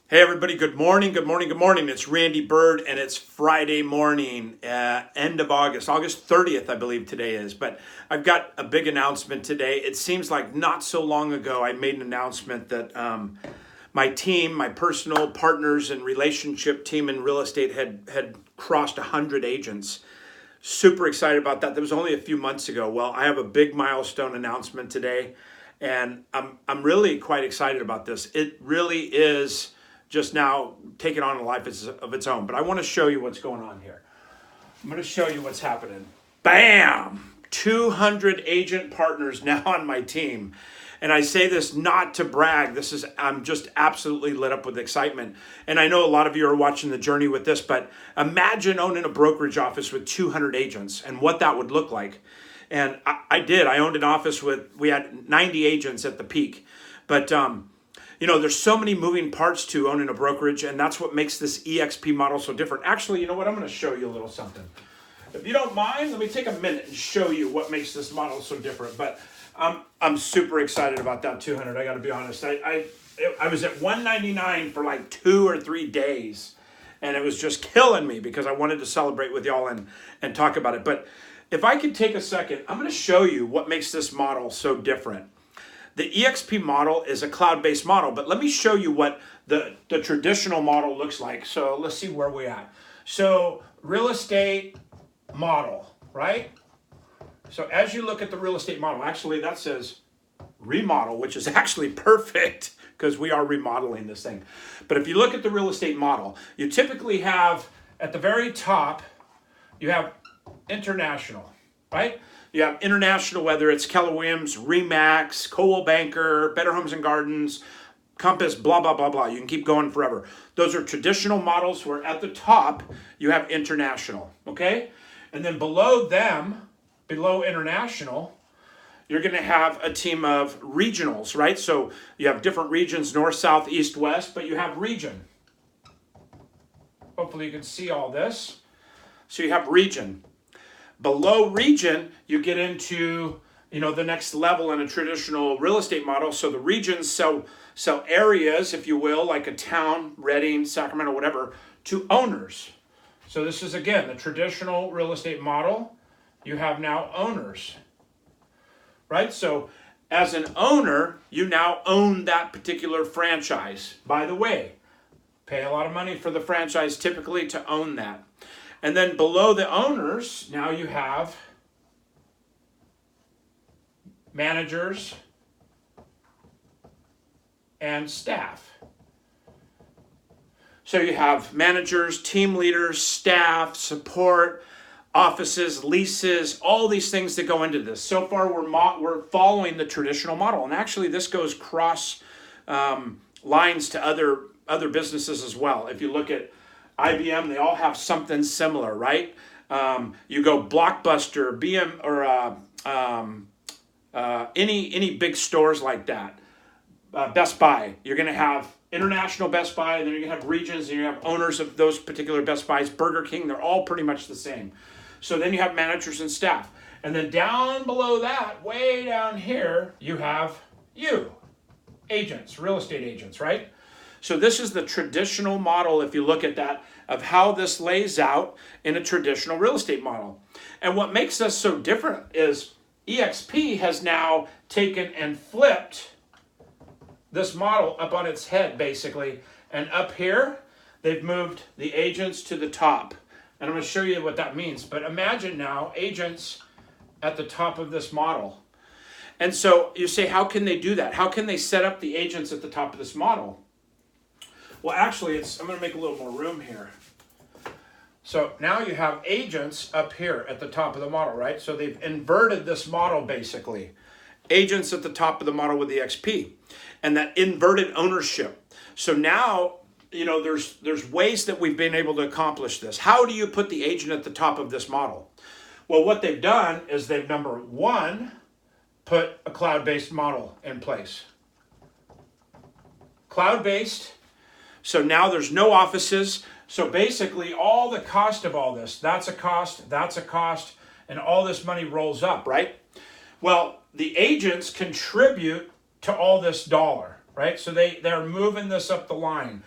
Hey everybody, good morning, good morning, good morning. It's Randy Byrd and it's Friday morning, end of August, August 30th, I believe today is. But I've got a big announcement today. It seems like not so long ago I made an announcement that my team, my personal partners and relationship team in real estate had crossed 100 agents. Super excited about that. That was only a few months ago. Well, I have a big milestone announcement today, and I'm really quite excited about this. It really is just now taking on a life of its own. But I want to show you what's going on here. I'm going to show you what's happening. Bam! 200 agent partners now on my team. And I say this not to brag. I'm just absolutely lit up with excitement. And I know a lot of you are watching the journey with this, but imagine owning a brokerage office with 200 agents and what that would look like. And I did. I owned an office we had 90 agents at the peak. But there's so many moving parts to owning a brokerage, and that's what makes this EXP model so different. Actually, you know what? I'm going to show you a little something. If you don't mind, let me take a minute and show you what makes this model so different. But I'm super excited about that 200. I got to be honest. I was at 199 for like 2 or 3 days, and it was just killing me because I wanted to celebrate with y'all and talk about it. But if I could take a second, I'm going to show you what makes this model so different. The EXP model is a cloud-based model, but let me show you what the traditional model looks like. So let's see where we're at. So real estate model, right? So as you look at the real estate model, actually that says remodel, which is actually perfect because we are remodeling this thing. But if you look at the real estate model, you typically have at the very top, you have international, right? You have international, whether it's Keller Williams, Remax, Coldwell Banker, Better Homes and Gardens, Compass, blah, blah, blah, blah. You can keep going forever. Those are traditional models where at the top, you have international, okay? And then below them, below international, you're going to have a team of regionals, right? So you have different regions, north, south, east, west, but you have region. Hopefully you can see all this. So you have region. Below region, you get into the next level in a traditional real estate model. So the regions sell areas, if you will, like a town, Redding, Sacramento, whatever, to owners. So this is, again, the traditional real estate model. You have now owners, right? So as an owner, you now own that particular franchise. By the way, pay a lot of money for the franchise typically to own that. And then below the owners, now you have managers and staff. So you have managers, team leaders, staff, support, offices, leases, all these things that go into this. So far, we're following the traditional model. And actually, this goes cross lines to other businesses as well. If you look at IBM, they all have something similar, right? You go Blockbuster, BM, or any big stores like that. Best Buy, you're going to have international Best Buy, and then you're going to have regions, and you have owners of those particular Best Buys. Burger King, they're all pretty much the same. So then you have managers and staff. And then down below that, way down here, you have agents, real estate agents, right? So this is the traditional model, if you look at that, of how this lays out in a traditional real estate model. And what makes us so different is EXP has now taken and flipped this model up on its head, basically. And up here, they've moved the agents to the top. And I'm going to show you what that means. But imagine now agents at the top of this model. And so you say, how can they do that? How can they set up the agents at the top of this model? Well, actually, I'm going to make a little more room here. So now you have agents up here at the top of the model, right? So they've inverted this model, basically. Agents at the top of the model with the XP. And that inverted ownership. So now, there's ways that we've been able to accomplish this. How do you put the agent at the top of this model? Well, what they've done is they've, number one, put a cloud-based model in place. Cloud-based. So now there's no offices. So basically all the cost of all this, that's a cost, and all this money rolls up, right? Well, the agents contribute to all this dollar, right? So they're moving this up the line.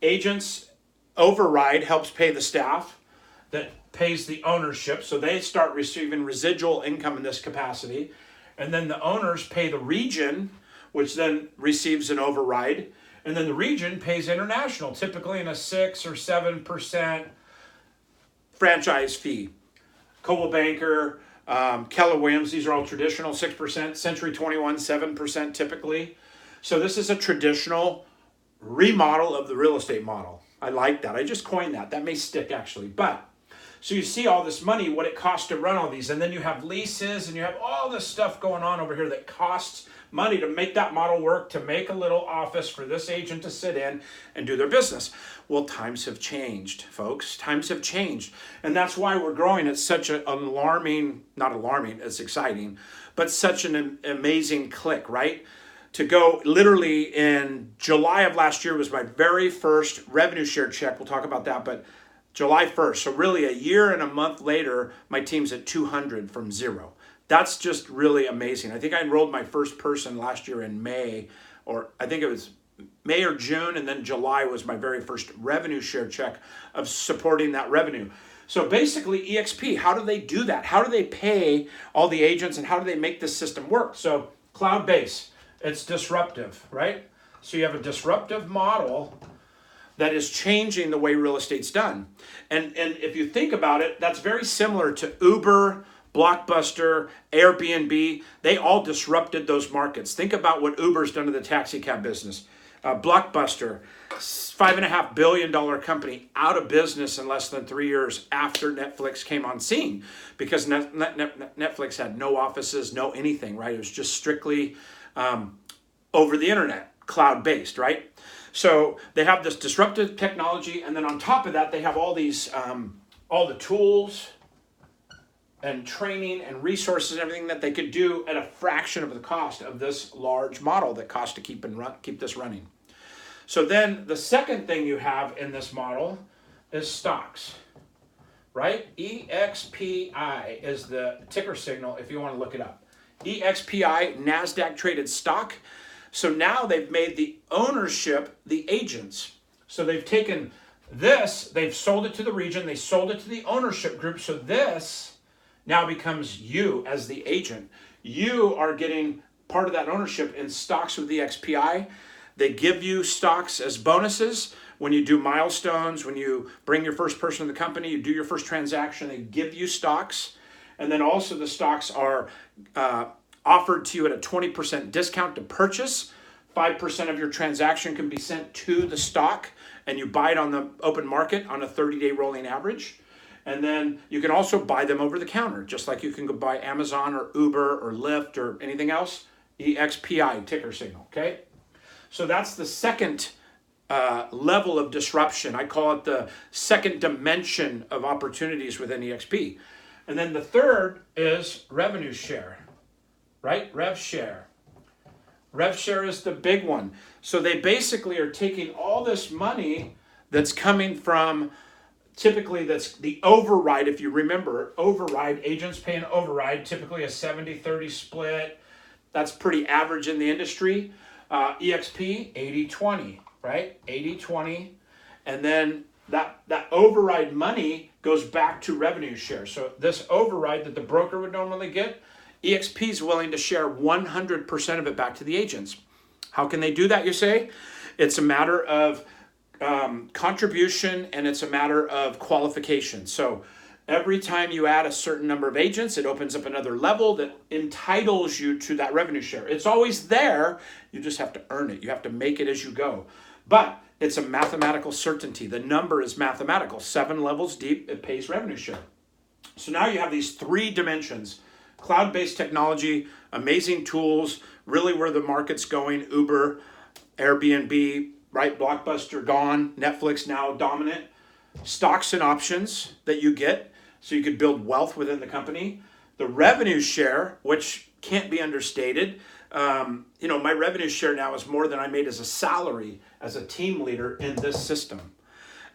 Agents override helps pay the staff that pays the ownership. So they start receiving residual income in this capacity. And then the owners pay the region, which then receives an override. And then the region pays international, typically in a 6 or 7% franchise fee. Coldwell Banker, Keller Williams, these are all traditional 6%. Century 21, 7% typically. So this is a traditional remodel of the real estate model. I like that. I just coined that. That may stick actually. But so you see all this money, what it costs to run all these. And then you have leases and you have all this stuff going on over here that costs money to make that model work, to make a little office for this agent to sit in and do their business. Well, times have changed, folks. Times have changed. And that's why we're growing at such an alarming, not alarming, it's exciting, but such an amazing click, right? To go literally in July of last year was my very first revenue share check. We'll talk about that, but July 1st. So really a year and a month later, my team's at 200 from zero. That's just really amazing. I think I enrolled my first person last year in May, or I think it was May or June, and then July was my very first revenue share check of supporting that revenue. So basically EXP, how do they do that? How do they pay all the agents and how do they make this system work? So cloud-based, it's disruptive, right? So you have a disruptive model that is changing the way real estate's done. And if you think about it, that's very similar to Uber, Blockbuster, Airbnb. They all disrupted those markets. Think about what Uber's done to the taxi cab business. Blockbuster, $5.5 billion company, out of business in less than 3 years after Netflix came on scene, because Netflix had no offices, no anything, right? It was just strictly over the internet, cloud-based, right? So they have this disruptive technology, and then on top of that, they have all these, all the tools and training and resources and everything that they could do at a fraction of the cost of this large model that costs to keep this running. So then the second thing you have in this model is stocks, right? EXPI is the ticker signal if you want to look it up. EXPI, NASDAQ traded stock. So now they've made the ownership the agents. So they've taken this, they've sold it to the region, they sold it to the ownership group. So this now becomes you as the agent. You are getting part of that ownership in stocks with the XPI. They give you stocks as bonuses when you do milestones, when you bring your first person to the company, you do your first transaction, they give you stocks. And then also the stocks are offered to you at a 20% discount to purchase. 5% of your transaction can be sent to the stock and you buy it on the open market on a 30-day rolling average. And then you can also buy them over the counter, just like you can go buy Amazon or Uber or Lyft or anything else. EXPI, ticker signal, okay? So that's the second level of disruption. I call it the second dimension of opportunities within EXP. And then the third is revenue share, right? Rev share. Rev share is the big one. So they basically are taking all this money that's coming from, typically that's the override. If you remember, override, agents pay an override, typically a 70-30 split. That's pretty average in the industry. EXP, 80-20, right? 80-20. And then that override money goes back to revenue share. So this override that the broker would normally get, EXP is willing to share 100% of it back to the agents. How can they do that, you say? It's a matter of contribution and it's a matter of qualification. So every time you add a certain number of agents, it opens up another level that entitles you to that revenue share. It's always there. You just have to earn it. You have to make it as you go. But it's a mathematical certainty. The number is mathematical. 7 levels deep, it pays revenue share. So now you have these 3 dimensions. Cloud-based technology, amazing tools, really where the market's going. Uber, Airbnb, right? Blockbuster gone, Netflix now dominant. Stocks and options that you get so you could build wealth within the company. The revenue share, which can't be understated. My revenue share now is more than I made as a salary as a team leader in this system.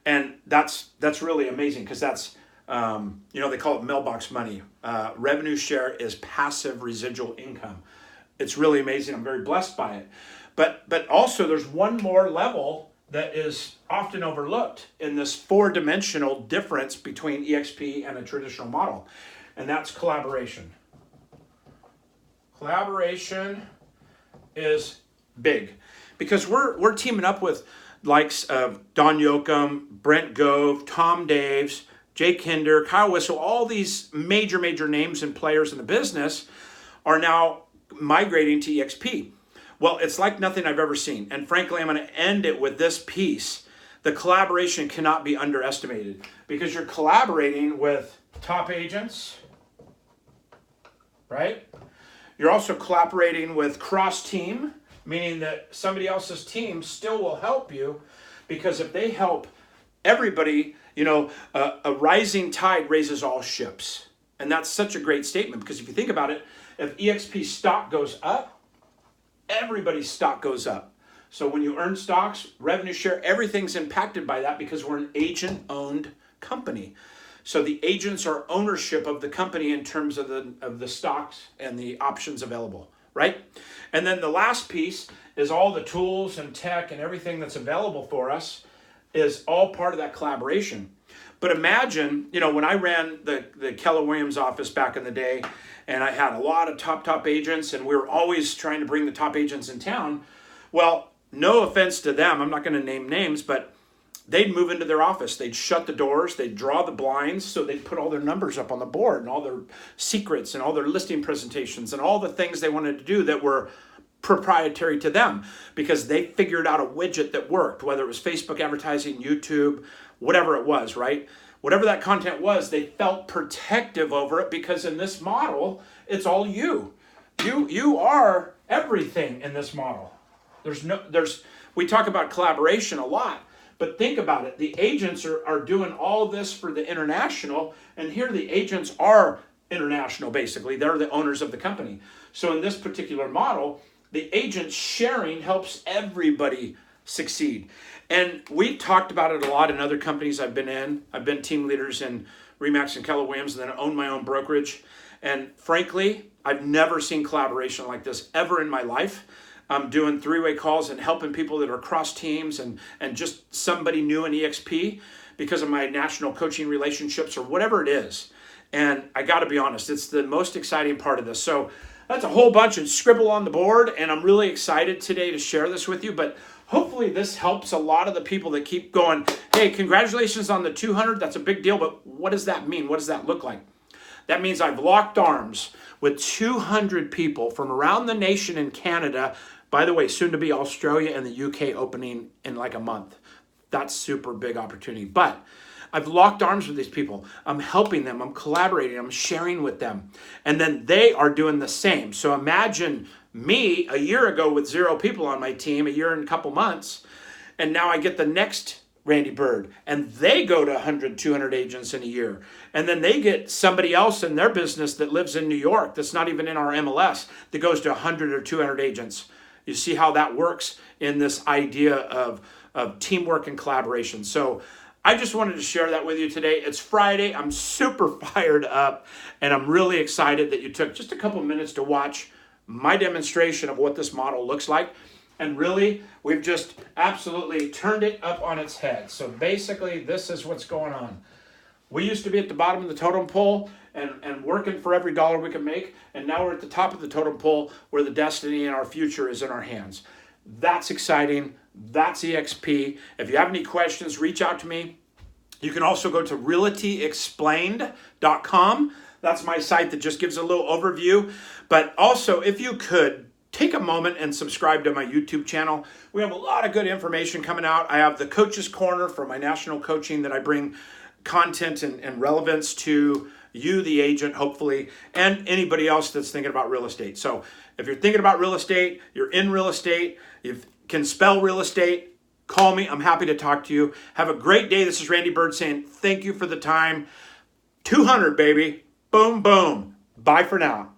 And that's really amazing because that's, they call it mailbox money. Revenue share is passive residual income. It's really amazing. I'm very blessed by it. But also there's one more level that is often overlooked in this four-dimensional difference between EXP and a traditional model, and that's collaboration. Collaboration is big because we're teaming up with likes of Don Yoakum, Brent Gove, Tom Daves, Jake Hinder, Kyle Whistle. All these major names and players in the business are now migrating to EXP. Well, it's like nothing I've ever seen. And frankly, I'm going to end it with this piece. The collaboration cannot be underestimated because you're collaborating with top agents, right? You're also collaborating with cross-team, meaning that somebody else's team still will help you, because if they help everybody, a rising tide raises all ships. And that's such a great statement, because if you think about it, if EXP stock goes up, everybody's stock goes up. So when you earn stocks, revenue share, everything's impacted by that because we're an agent-owned company. So the agents are ownership of the company in terms of the stocks and the options available, right? And then the last piece is all the tools and tech and everything that's available for us is all part of that collaboration. But imagine, when I ran the Keller Williams office back in the day, and I had a lot of top agents, and we were always trying to bring the top agents in town. Well, no offense to them, I'm not going to name names, but they'd move into their office. They'd shut the doors. They'd draw the blinds. So they'd put all their numbers up on the board and all their secrets and all their listing presentations and all the things they wanted to do that were proprietary to them, because they figured out a widget that worked, whether it was Facebook advertising, YouTube, whatever it was, right? Whatever that content was, they felt protective over it, because in this model, it's all you. You are everything in this model. We talk about collaboration a lot. But think about it. The agents are doing all this for the international, and here the agents are international, basically. They're the owners of the company. So in this particular model, the agent sharing helps everybody succeed. And we talked about it a lot in other companies I've been in. I've been team leaders in Remax and Keller Williams, and then I own my own brokerage. And frankly, I've never seen collaboration like this ever in my life. I'm doing three-way calls and helping people that are cross teams and just somebody new in EXP because of my national coaching relationships or whatever it is. And I got to be honest, it's the most exciting part of this. So that's a whole bunch of scribble on the board, and I'm really excited today to share this with you. But hopefully this helps a lot of the people that keep going, hey, congratulations on the 200. That's a big deal, but what does that mean? What does that look like? That means I've locked arms with 200 people from around the nation in Canada. By the way, soon to be Australia and the UK opening in like a month. That's super big opportunity. But I've locked arms with these people. I'm helping them. I'm collaborating. I'm sharing with them. And then they are doing the same. So imagine me a year ago with 0 people on my team, a year and a couple months. And now I get the next Randy Byrd. And they go to 100, 200 agents in a year. And then they get somebody else in their business that lives in New York that's not even in our MLS that goes to 100 or 200 agents. You see how that works in this idea of teamwork and collaboration. So I just wanted to share that with you today. It's Friday. I'm super fired up, and I'm really excited that you took just a couple minutes to watch my demonstration of what this model looks like. And really, we've just absolutely turned it up on its head. So basically, this is what's going on. We used to be at the bottom of the totem pole and working for every dollar we can make, and now we're at the top of the totem pole where the destiny and our future is in our hands. That's exciting. That's EXP. If you have any questions, reach out to me. You can also go to realtyexplained.com. That's my site that just gives a little overview. But also, if you could, take a moment and subscribe to my YouTube channel. We have a lot of good information coming out. I have the Coach's Corner for my national coaching that I bring content and relevance to you, the agent, hopefully, and anybody else that's thinking about real estate. So if you're thinking about real estate, you're in real estate, you can spell real estate, call me. I'm happy to talk to you. Have a great day. This is Randy Byrd saying thank you for the time. 200, baby. Boom, boom. Bye for now.